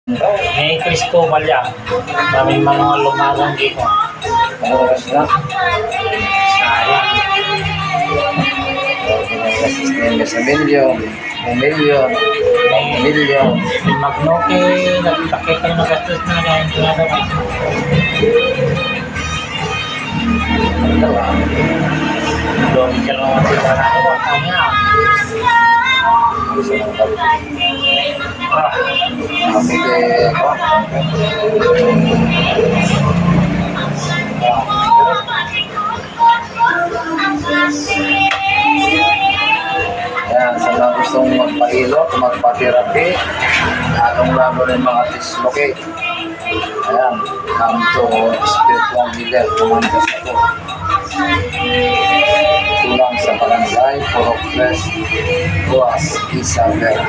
May Cristobal yan. Daming mga lumalang dito. Ano oras na? Sayang. Sa milyon. Milyon. Milyon. May Magnoke, nagpakita ng nagastos na yan. Ginagawa. Doon ka lang ang sila na ito. Kanya. Kami kay ako. Ayan, sa mga gustong magpahilot, magpa-therapy, lalong-lalo rin mga dislocate. Ayan, come to spiritual leader, kumandas ako. Tulang sa barangay, Porokles, Buas, Isabel.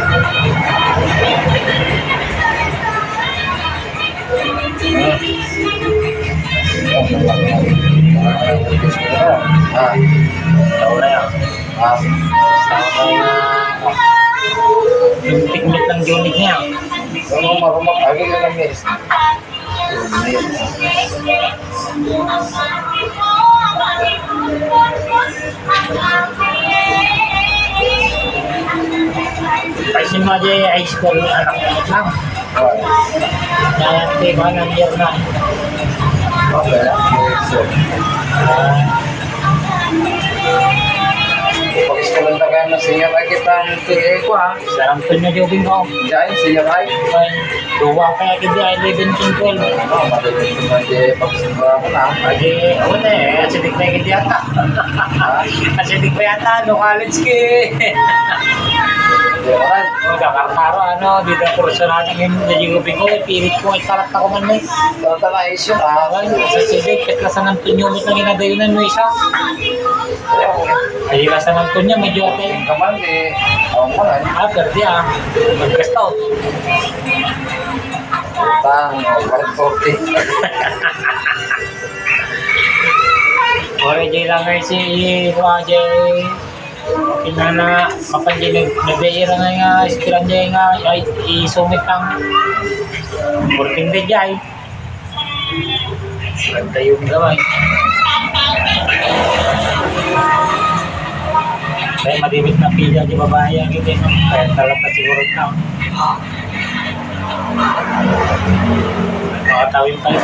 Tao na yan. Tao na yung tikmit ng unit niya. Marumak, agad na kami. Kasi mo dyan high school, anak lang. Nangyayante ko ng year na. Okay, so, pag-iskolan na kayo na senior ay kitang PA ko ha. Sarang tunyo jobing ko. Diyan, senior ay. Ay, duwa kaya kaya ay 11 king 12. Ano, madalit naman di pag-iskolan ko na. Lagi, ako na eh, asidik na yung yata. Asidik pa yata, no college ki. Di ba kan? Magkakarkaro, ano, dito kurso natin yung jobing ko, pilit ko, ay talat ako man eh. Tata na issue ha. Sa asidik, kaklasan ng tunyo mo nang inadayunan mo isa. Ay, kaklasan ng tunyo, medyo ate. Kaman di, ako mo na. Perdi ah, magkastaw. Utang, 140. Ore jay lang ay si Wajay. Kinana kapanjay nagbeira na nga iskiran jay nga ay isumit ang working day jay. Ganda yung gawin. Kaya madimit na pila di babae ang hindi no. Kaya talaga siguro na. Makatawin tayo.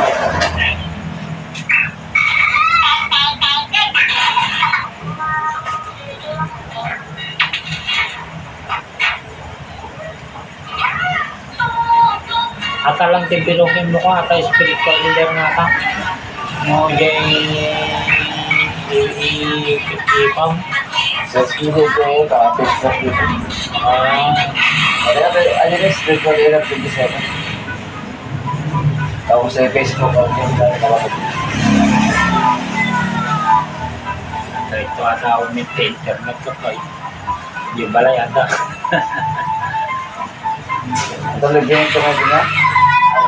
Ata lang timpilongin mo ko, ata spiritual leader nga ka. Mo jay ipang. Sa school ko, ka-Facebook ko. Ano na, spiritual leader 27. Tapos sa Facebook ko, yung dahil Ito ata ako may internet ko ko. Yung balay ata. ito lagyan ito nga din ha.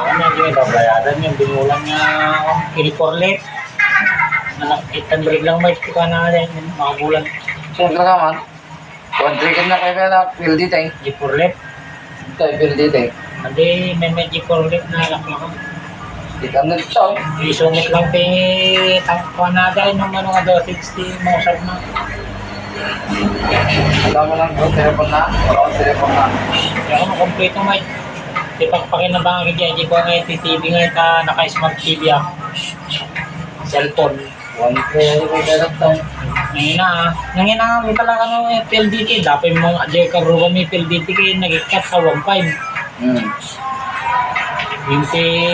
Ano yung babayaran yung binulang niya kinikorlet. Anak 800 lang may ito na rin mga bulan. Siyempre ka man. Kontrikin na kayo na field dito eh. Gikorlet. Ito ay field dito eh. Hindi may gikorlet na anak mo. Dito ang nagsaw. Isumit lang kay Kanada yung mga nga 60 mga sarap na. Alam mo lang po, telepon na. Wala ko telepon na. Kaya ako makompleto may ipagpakinabang kaya di ko nga TV nga ita naka-smart TV ah. Cellphone. 1 ko kaya ito. Nangina mo talaga ano PLDT. Dapat mo ajay ka ro may PLDT kay nagikat sa 1.5. Yung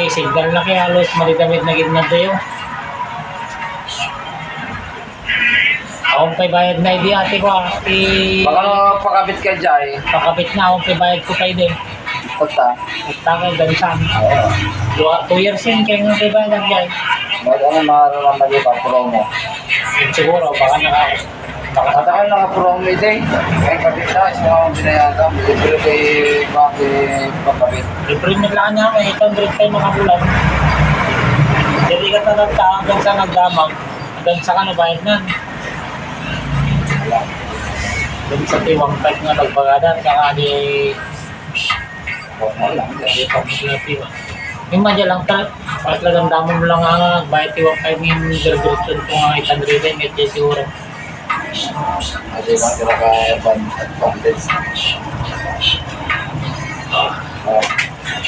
signal na kaya halos malitamit na gitna tayo. Akong pay bayad na idi ate ko Baka no, pakabit ka dyan eh. pakapit na akong pay bayad ko kayo din. Pagta. Nagtangay gansan. Oo. 2 years yun kaya nga pay bayad ang dyan. Ano maaaral na yung promo. Siguro baka Katakan na promo ito eh. Kaya kapit na, isa akong binayata. Libre kay bakit papabit. libre nila niya may 800 kayo mga bulan. Hindi ka na hanggang sa nagdamag. Hanggang sa ka nabayad na. Doon sa tiwang type nga nagbagadan, kaya di Wala. Hindi pa maglati ba. Yung madya lang kahit lang damon mo lang nga, bayad tiwag kayo ng dirbutson kung nga itan rin, medyo siguro. Kasi lang talaga advantage.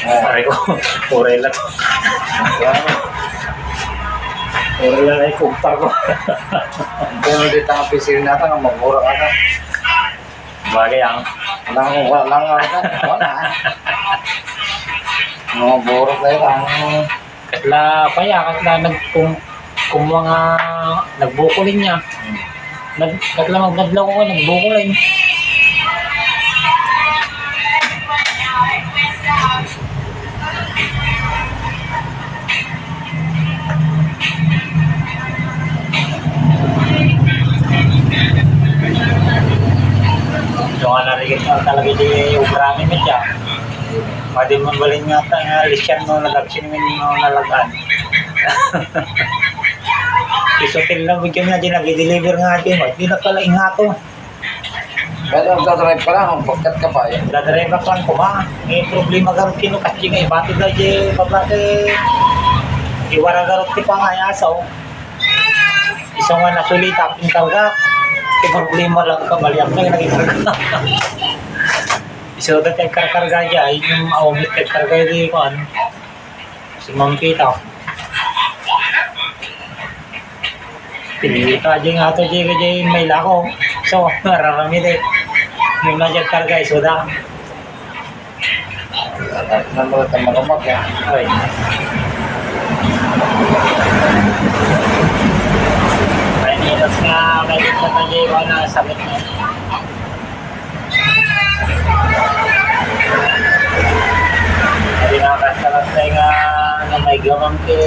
Pare ko, pure lang. Pure lang ay kumpar ko. Pero dito ang pisir natin, ang magmura ka na. Bagay ang. Wala lang wala. Mga burot na yun. Katla katla kung mga nagbukulin niya. Katla magnadlaw ko, nagbukulin. Yung narigit na talaga di ubrami mo siya. Pwede mo balin nga nga lisyan mo nalagsin mo nalagaan. Isotil lang bigyan nga din nag-deliver nga din. Di na pala ingato. Pero magdadrive ka lang, pagkat ka pa yun. Dadrive ka lang ko ba? May problema garot kino kasi nga ibatid na di babate. Iwara garot ti pa nga yasaw. Isang nga nasulita yung karga. Problema lang ka, baliak na yung naging so that yung karkarga niya, yung maumit yung karga yung ko ano. Si Ma'am Kita. Pinilita dyan nga ito dyan may lako. So, mararami din. Yung na dyan karga yung soda. Namulat ang marumag yan. Ay. May nilas nga, may nilas na dyan ko na sabit na. Hindi nakakasalat tayo nga na may gawang kay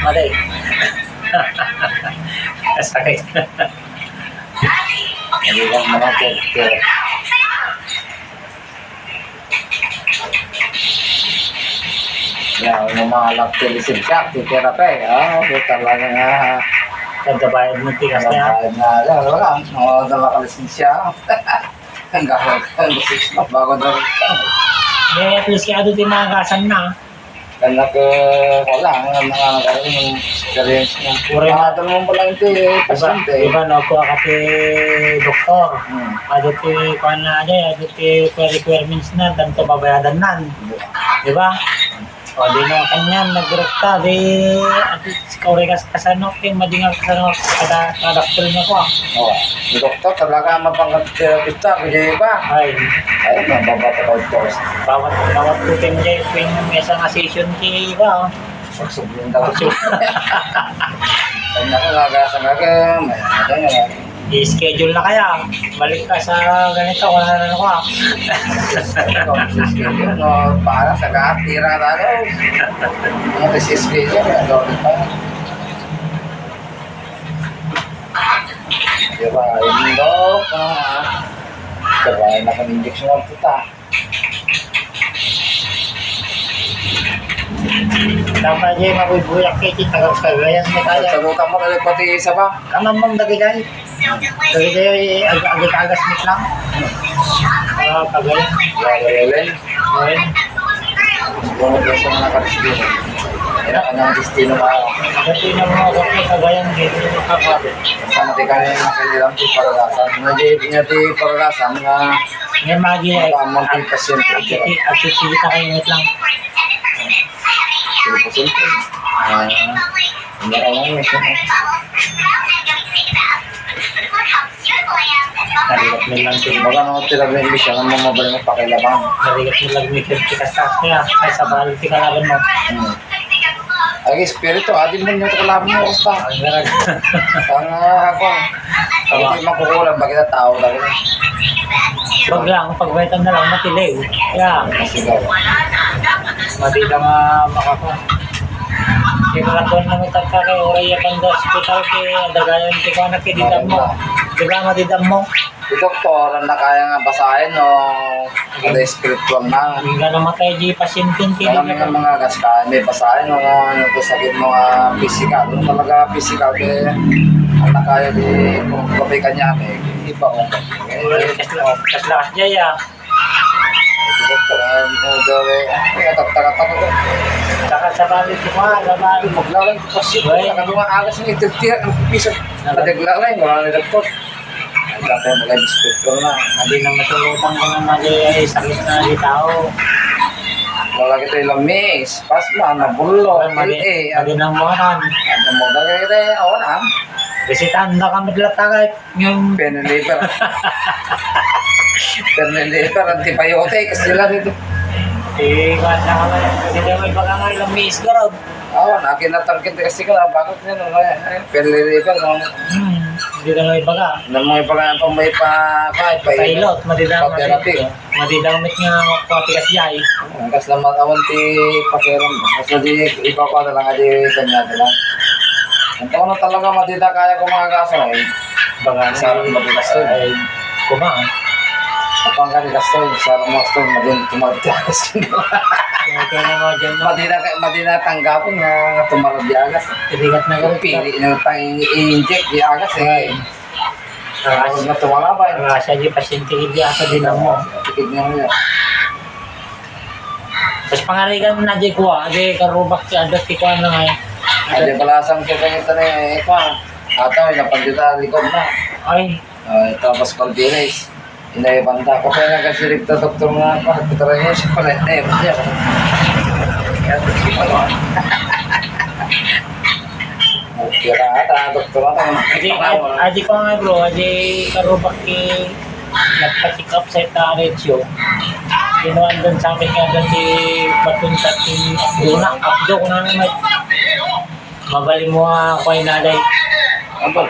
Maday. Kasakit. Hindi lang mga kaya. Yan, yung mga lactilisin siya, titira pa eh. Okay, talaga nga. Kagabayad mo tigas na yan. Wala. Nakakalisin siya. Ang gawag ka, bago na rin ka. Eh, at least kaya doon yung mga gasan na. Kaya wala, yung experience mo. Pure na. Mga mo pala ito eh, pasyente. Diba, no, kuha ka ti doktor. Ado ti, kuha na ado ti requirements na, tanto babayadan nan. Diba? O, di na kanyan, nagrekta, di, at kawari kasano, yung madingang kasano, kada doktor niya ko. Oo. Yung doktor talaga mapang-therapist kasi ba? Ay, Mababata ka ito. bawat putin niya, yung mesa nga session ki, ba? Pagsublin daw. Kaya nakagasan ka, may ano yan. I-schedule na kaya. Balik ka sa ganito, kung ano ko. Para sa katira tayo. Mga schedule, gawin pa. Diba, yun daw. Sabay na kang injection ng puta. Dapat niya mabubuyak kay kita sa gayan mo kaya. Sagutan mo kayo pati isa pa. Kaman mong dagigay. Dagigay agad-agas mit lang. Pagay. Lalalalan. Okay. Bumod ka sa mga nakadestino. Yan ang kanyang destino pa. Dati na mga kapit kagayan dito makakabit. Sama di kanya yung kanilang pagkagasan. Nga di pagkagasan nga Ngayon magi ay makamang pasyente. at sisita kayo mit lang. Silpo-silpo. Hindi ka lang yun. Narigat mo lang din. Baka naman tiramin mo siya, ang mamabal mo pakilaman. Narigat mo lang may kasas niya. Ay sa bahal ti kalaban mo. Ay, espiritu, adin mo yung kalaban mo, basta. Ang garag. Ang ako, hindi makukulang, bakit na tao lang yun. Wag lang, pagbaitan na lang matilig. Kaya, Masigaw. madi lang makaka. Kaya kakatuan lang ito ka kay Oraya Panda Hospital kay Dagayan ti ko na kididam mo. Diba madidam mo? Si doktor, ang nakaya nga basahin o kada spiritual na. Hindi ka namatay di pasyenten kay Alam mo yung mga gaskahan, may basahin o ano ito sakit mo physical. Ano talaga physical, kaya ang nakaya di kung kapay kanya, may iba mo. Kas lakas jaya. doktor, tatak-tatak ko. Saka sa balik ko pa, sa balik. Maglalay ko kasi, nakadunga agas ng itigtiya, ang piso. Nadaglalay, wala na doktor. Ay, tatay mag-inspector na. Hindi na matulutan ko ng mali sakit na di tao. Wala kita ilang mes, pasma, nabulo, Mali na mo nun. ano mo na kita, na. Kasi tanda kami latakay yung Pen and paper. Pen and paper, antibiotics sila dito. wala ka man. Hindi na may baka nga ilang miss ka raw. Nakinatangkit kasi ka, bakit nyo pen and paper, Hindi na may baka. mga pang may kahit Pilot, pa-therapy. madidamit nga patikas jay. Kas naman awan ti pakiram. Kasi di iba pa na lang adi kanya na lang. Ang taon na talaga matita kaya ko mga kaso eh. Baka Sarap matigas to. ay kumaan. Kapag ka nila stoy, sarap mo stoy, madin tumagtiagas ka na. Kaya na mo dyan no. Madina tanggapin nga tumalagyagas. Tinigat na Kung galit. pili na i-inject, i-agas eh. Tapos na tumalabay. Siya di pasyente hindi asa din mo. Tikid nga mo yan. Tapos pangarigan na di kuha. Adi karubak si adat ti kuha na nga. Adi balasang ko kayo ito na eh. Ataw, napandita likod na. Ay, Tapos Calderes. Inaibanda ko pa yung nagasirig na doktor nga pa. Putara niya siya pala. Niya. Kaya si Palo. Kira ata, doktor ata. adi ko nga bro. Adi karubak ki nagpa-check up sa itaretyo. Ginawan doon sa amin nga doon si Batunta ti Luna. Abdo ko na naman. Mabali mo ako ay naday. Ambal.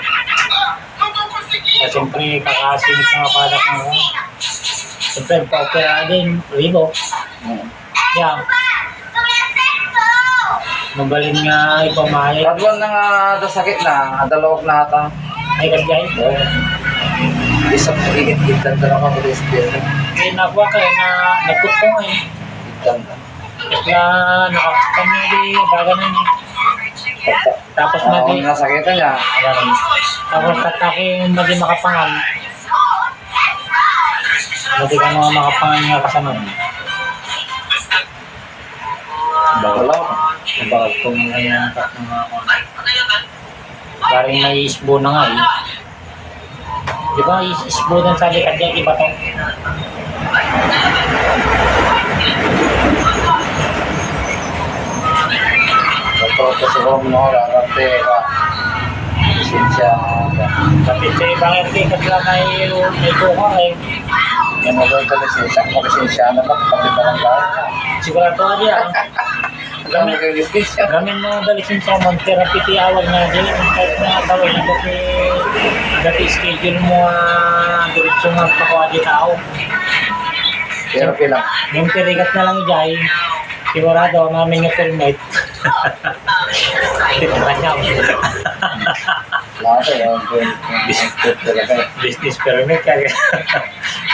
Siyempre, kakasinit ng padak mo. Siyempre, pa-opera din, ribo. Yan. Magaling nga ipamahit. Radwan na nga sakit na. Dalawag na ata. Ay, kadyay. Isang higit-higit na dalawa ko rin sa Kaya nakuha kayo na nagkutong eh. Kaya nakakita niya di baga na niya. Tapos Ang magi, nasakitan niya. tapos tatake magi makapangan. Magi ka mga makapangan nga kasama. Dalaw. Bakit kung ngayon ng mga paring may isbo na nga eh. Di ba isbo din sa likad niya, iba to? Nagprotes ako mo, rarate ka. Lisensya. Kapit sa ibang etiket lang ay may kuha eh. Yan mo ba ito lisensya? Kung lisensya na ba? Kapit na lang lahat na. Sigurado ka diya. Alam mo kayo lisensya? Gamin mo dalisin sa mong therapy ti awag na din. Kahit na tawag na dati schedule mo diretso nga pakuha di tao. Therapy lang. Yung tirigat na lang jay. Sigurado namin yung permit. Ito ka niya. Lahat eh. Business talaga. Business permit kaya.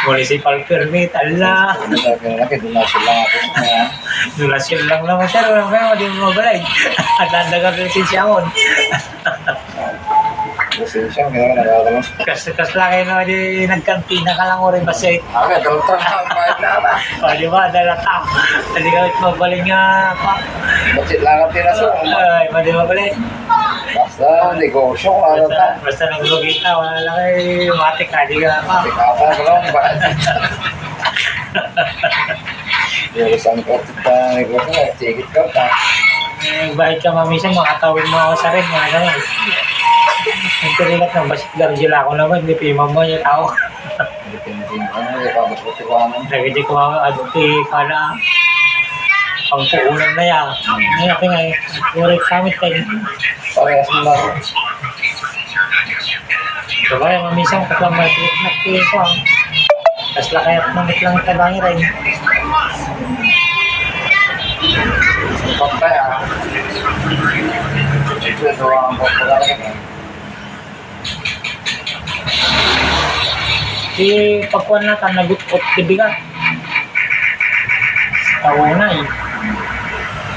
Municipal permit. Allah. Ano sabi na lang, donasyon lang ako sa mga. Donasyon lang naman sir. Walang kaya hindi mo mabalay. At nandagang resensyaon. Lisensya, kaya nagagalang. Kas lang kayo naman di nagkantina ka lang o rin basay. Okay, dalawang trabaho, bayad na ba? O di ba? Dalata. Hindi ka mabalay nga pa. Batsit lang ang tinaso. Ay, hindi mabalay. Basta, negosyo, ano ta? Basta naglugi ka. Wala lang kayo matik ka. Di ka pa. Tikapa, walang bayad. Yung isang kotit pa negosyo, tigit ka pa. Bahit ka mamisa, makatawin mo ako sa rin. Mga ganun. Yung tirigat ng basit gargila ako naman. Hindi pima mo yung tao. Depende, ano, di pa mabuti ko ano. Nagadi ko ako adti pala. Ang puunan na yan. Ngayon ako nga, ulit kamit kayo. Parehas mo lang. Diba yung mamisang katlang may trip na kayo ko. Tapos lakayat mamit lang itabangi rin. Sipag kaya. Ito, doang ang pagkakalala ka. Di pagkuhan natin, nagutkot tibigat. Tawa na eh.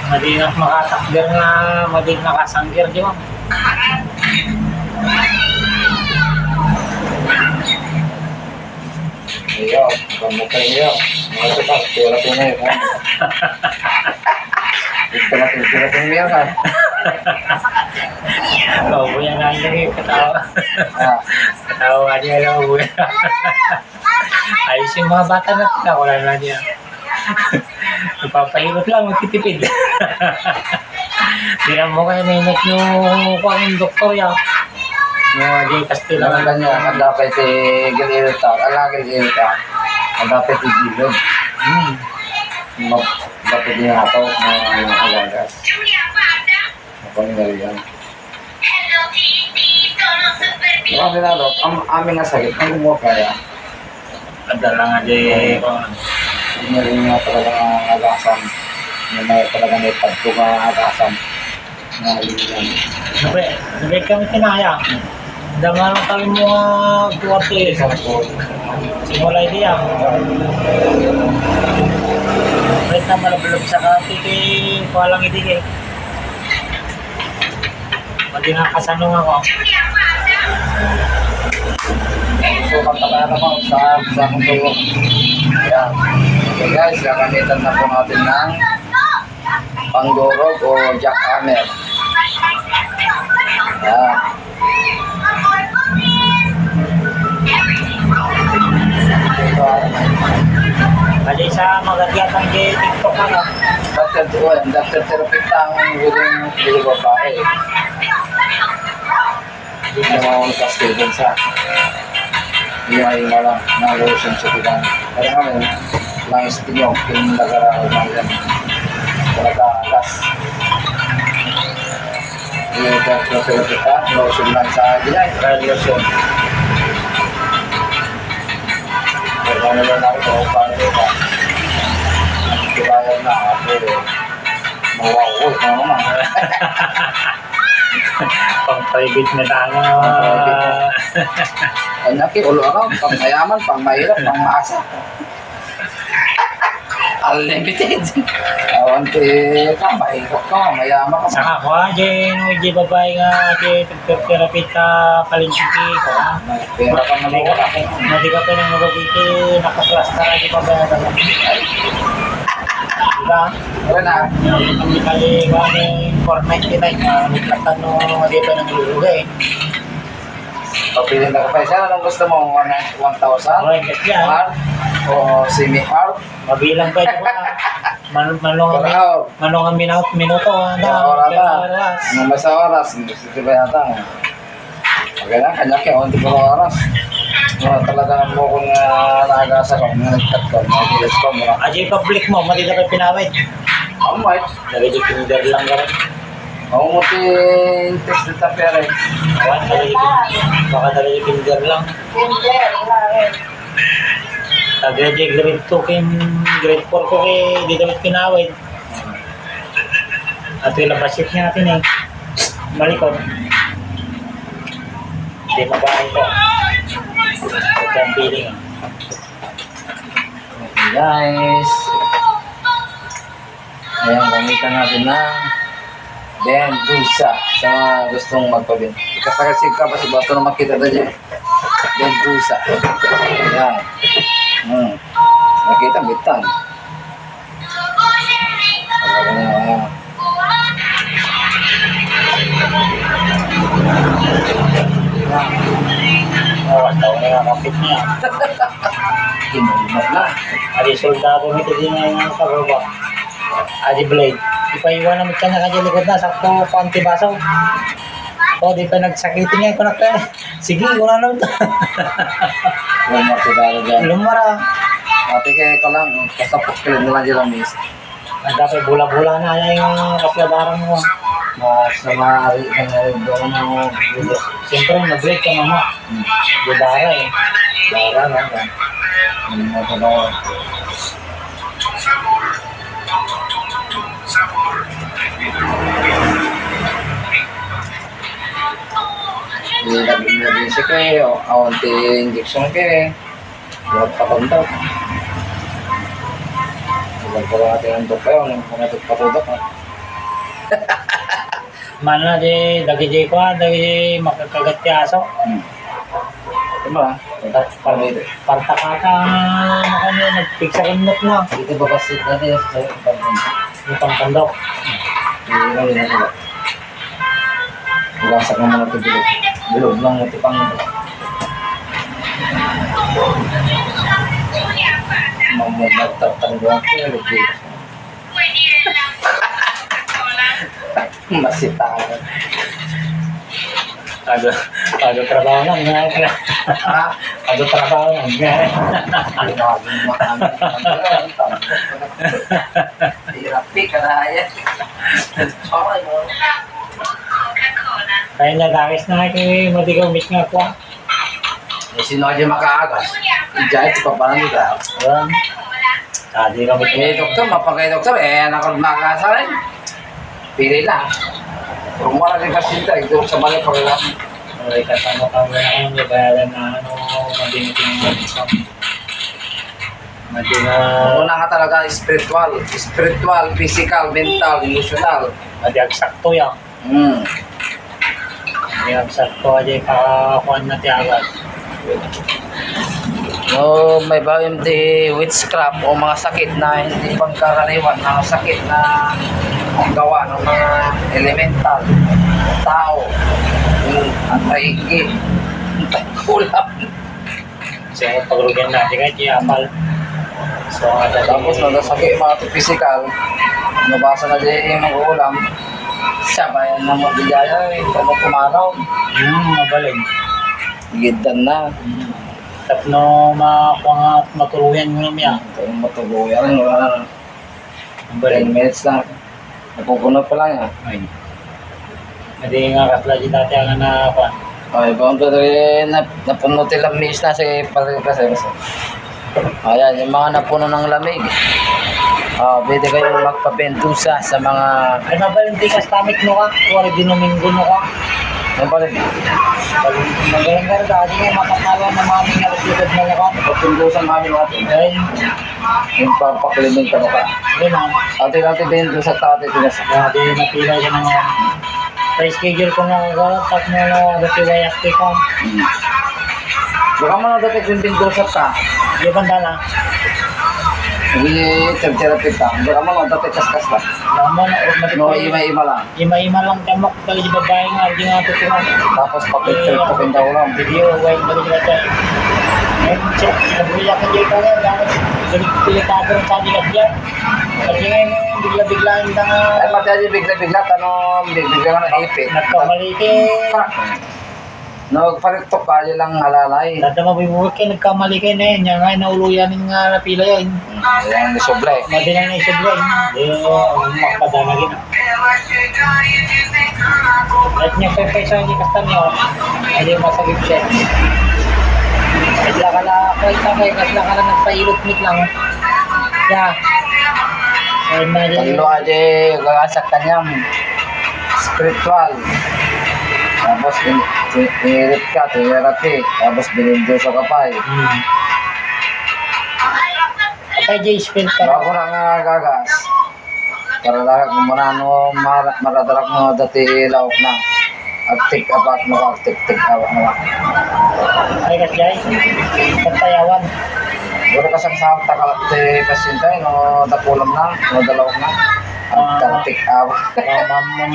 Madi na makatakder nga, madi nakasangger, di ba? Iyo, kamu kayo. Mga ito, tira-tira na yun. Ito na tira-tira na yun. Oo, buya na lagi. Katawa. Ah, Katawa niya lang, buya. Ayos yung mga bata na wala na niya. Napapahirap lang, magtitipid. Tingnan mo kayo, minit yung kuha ng doktor yan. Yung di Castilla Kailangan na kanya, ang dapat gilid ta, gilid ta. Ang dapat gilid. Dapat din ako ng alagas. Pangyari yan. Ang binalo, ang aming nasagit, ang gumawa kaya. Adala nga di Hindi rin nga talaga ang agasan. Hindi na talaga may pagtuga ang agasan. Nga yan. Sabi kami kinaya. Dangan kami mga kuwate. Simulay diya. Wait na malablog sa kati kay kuwalang idig eh. Pati nga kasanong ako. So, pagkakaya naman sa akong tulog. Ayan. Okay guys, gagamitan na po natin ng panggorog o jackhammer. Ayan. Bali sa magagyatang di TikTok ano. Dr. Therapy ang huling babae. Hindi na mauntas din sa ay malang na lotion sa tigang. Kaya naman, langis tinyo, pinagara ko na yan. Talaga agas. Dr. Therapy lotion lang sa ginay. Kaya lotion. Kaya naman ako kung paano ba. Kibayad na ako. Mawawoy na naman. Pang-private na tayo. Ang laki, ulo ako, pang mayaman, pang mahirap, pang maasa. Unlimited. Awan ko mahirap ka, mayaman ka. Saka ko aja no di babae nga di therapy ta palinsiki ko. Pera ka naman wala. Hindi ka pa nang mababiti nakaplasta ra di babae ka. Diba? Wala na. Hindi kali ko ni 499 na niplatan no di pa nang lulugay. Pagpili na ka pa isa, anong gusto mo? 1,000? Okay, kasi yan. Hard? O semi-hard? Mabilang pa ito Per hour? manong minuto. Nung may sa oras, gusto ba yata? Okay lang, kanya kaya, hindi ko oras. Talaga mo kung nakagasa ko, nag-cut ko, nag-ilis ko mo. Aja public mo, mati dapat pinawid. Ang might. Lagi di kinder lang ka rin. Ako mo test na tapere. Awan, baka talaga kinder lang. Grade grade 2 kin grade 4 ko kay di dapat pinawid. At yung labasit niya natin eh. Malikot. Hindi mabahay ko. Ito ang feeling ah. Okay guys. Ayan, gamitan natin ng Bentusa sa mga gustong magpabin. Ikasakasig ka pa si Bato na makita na dyan. Bentusa. Ayan. Nakita, bitan. Taon na nga kapit niya. Inumat na. Adi soldado nito din nga yung karoba. Adi blade. Ipaiwan naman ka niya kanya likod na. Sakto panty basaw. O, di pa nagsakitin niya ko na ka. Sige, wala naman ito. Lumar si Dara dyan. Lumara. Ate kaya ka lang, kasapos ka lang nila dyan miss. Ang dapat bula-bula na yung kaplabaran mo. Mas na maaari ka nga rin doon ng video. Siyempre, nag-break ka mama. Budara eh. Dara na yan. Ano mo ito na Nilagin siya kayo, awanti injection kayo. Huwag pa kontak. Huwag pa natin ang dok kayo, huwag pa natin patudok. Mana di dagi ko, dagi makakagat ti aso. Diba? Partakata na kanya, nagpigsa remote na. Dito ba kasi dati sa Yung pangkandok. Hindi na nila. Gasak naman ito bilog. Bilog lang ito pang mamumagtatangguan ko. Masitangan. Pado trabaho lang. Pado trabaho lang. Laging makamit. Hirapi ka na yan. Okay mo. Kaya nagawis na kayo, madigaw-mit nga ko. Sino ka dyan makaagas? Diyan, ito pa paano nila. Kadi kami. Doktor, mapagay doktor, anak ko makakasa rin. Pili lang. Kung wala rin kasi ito sa balik pa lang. Ay, kasama kami na kung nabayaran na madinitin ng ito. Una ka talaga, spiritual, physical, mental, emotional. Madiagsakto yan. Madiagsakto aja kakakuan na tiagas. No, may bawim di witchcraft o mga sakit na hindi pangkaraniwan, mga sakit na gawa ng mga elemental, tao, at maigi, kulam. So, pagrugyan natin kahit i-apal. So, Tapos nagasakit mga physical, nabasa na din yung mga ulam, sabayan ng mabigaya, ano kumaraw, mabaling. gidan na. Tapno makakuha at maturuyan mo naman yan. Ito yung matuluyan, wala Ang 10 baling. minutes lang. Napupunod pa lang yan. Ay. Hindi nga katla di dati ang nakakuha. Okay, bawang pa rin napuno tilang minutes na si Pagkakasay. Ayan, yung mga napuno ng lamig. Pwede kayong magpabentusa sa mga... Ay, mabaling di ka stomach no ka. Kuwari di Domingo no ka. Ano pa rin? Magaling ka rin dati nga makakala na mami nga naglikod na ka. Pagpundusan kami natin. Ay, Yung papaklimin ka maka. yun ang. Ate bentusa tate tinasa. Kaya di napila ka ng pa-schedule ko nga ka. Tapos na dati wayakti ka. Baka mo na dati kung bentusa ka. Di ba na? Hindi therapy ka. Baka mo na dati kaskas ka. Lama na. No, ima-ima lang. Ima-ima lang kamok. Kali di babae nga. Di nga tutulong. Tapos papitrip ko pindaw lang. Video, wait, balik na tayo. Ngayon, check, nabuya ka dito nga, dahil delikado rin sa dilat yan. Kasi ngayon, bigla-biglaan na nga, Ay, matyaji bigla-bigla, tanong, bigla ka ng ipit. nagkamali kayo. Nagpariktok ka, yun lang halalay. Dada mabibuwag kayo, nagkamali kayo na yun. Yan nga, nauluyanin nga napila yun. Yan, nisoble. Madina na isip yun. Di, makpadanagin. At niya pepesa hindi kastan niyo, hindi masagip siya. Kasla ka na, kasla ka na nagpailot-mit lang. Yeah. So, Paglo aja, gagasak kanyang spiritual. Tapos, tinirit ka, therapy. Tapos, binindo sa kapay. Kaya Jay spell ka. Bago na nga gagas. Para lang kung manano, maradarak mo dati laok na. Aktik apat mo, aktik awak mo. Ay Jay, pagpayawan. Guru kasang sa takal te pasyente no dapulam na, no dalawak na. Aktik awak. Mamon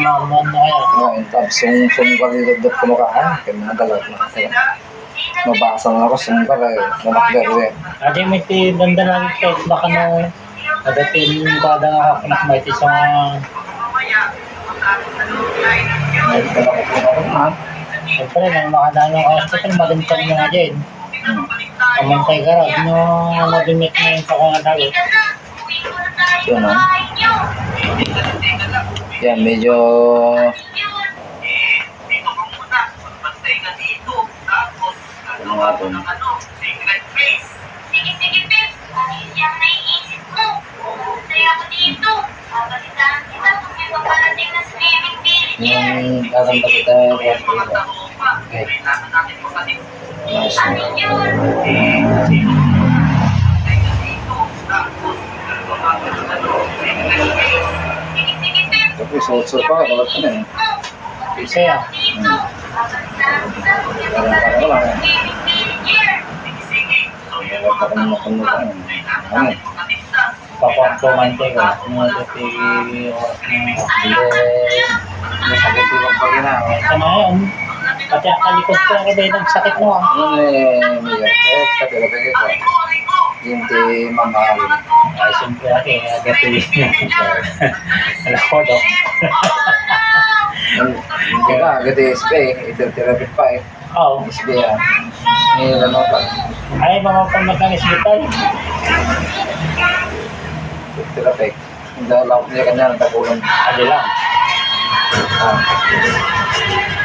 na kaya. No, intab sung ka dito ko ka kaya mga dalawak na. Mabasa na ako sung ka mamakder rin. Adi may tanda lagi kayo, baka no, nadating kada nga kapanak may tisang May pala ko po ako na. siyempre, nang makadano ka hospital, madintang nyo nga dyan. Kamantay ka rin, no, madimit na yung pakangadagot. Yun no. Yan, medyo ano nga ito? Sige, Pips. Ano yung naiisip mo? Kaya ako dito. Babalitaan kita kung may paparating na swimming pool. Yung kakanta kita okay. Nice. Ano yun? Sige, Pips. Tapi suot-suot pa, kalat ka na eh. Isa yan. Babalitaan kita kung may paparating na swimming pool. Wala ka naman kumutan. Ano? Pakwaktuman ko. Mga dati oras na. Masakit yung pagkinawa. Sa na yun, pati ang kalikod ko ako dahil nagsakit mo. Ano may effect, katulad ko. Hindi mamahal. Ay, siyempre ako dati. Alam ko, Dok. Hindi ka, gati SB, ito-therapy pa eh. Oo. SB yan. Nilan mo pa. Ay, mamapamag ng hospital. Therapy. Hindi alam ko niya kanya, natapulan. Adi lang.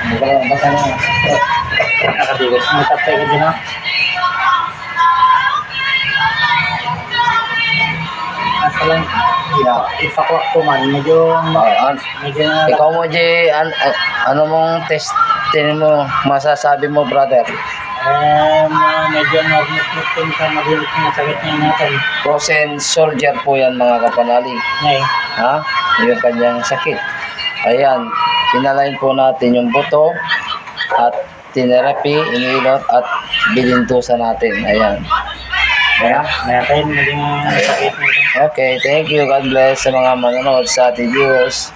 Hindi ka lang, basta na. Nakadigas. Matapay ka din, ha? Asa lang, ipakwaktuman. Medyo, medyo Ikaw mo, Jay, ano mong testin mo, masasabi mo, brother? medyo nagmutin sa magulit na sakit niya natin. Frozen soldier po yan, mga kapanalig. Ngay. Ha? Yung kanyang sakit. Ayan, pinalain po natin yung buto at tinerapi, inilot at bilintusan natin. Ayan. Ayan. Natin, maging sakit nito. Okay, thank you. God bless sa mga manonood sa ating viewers.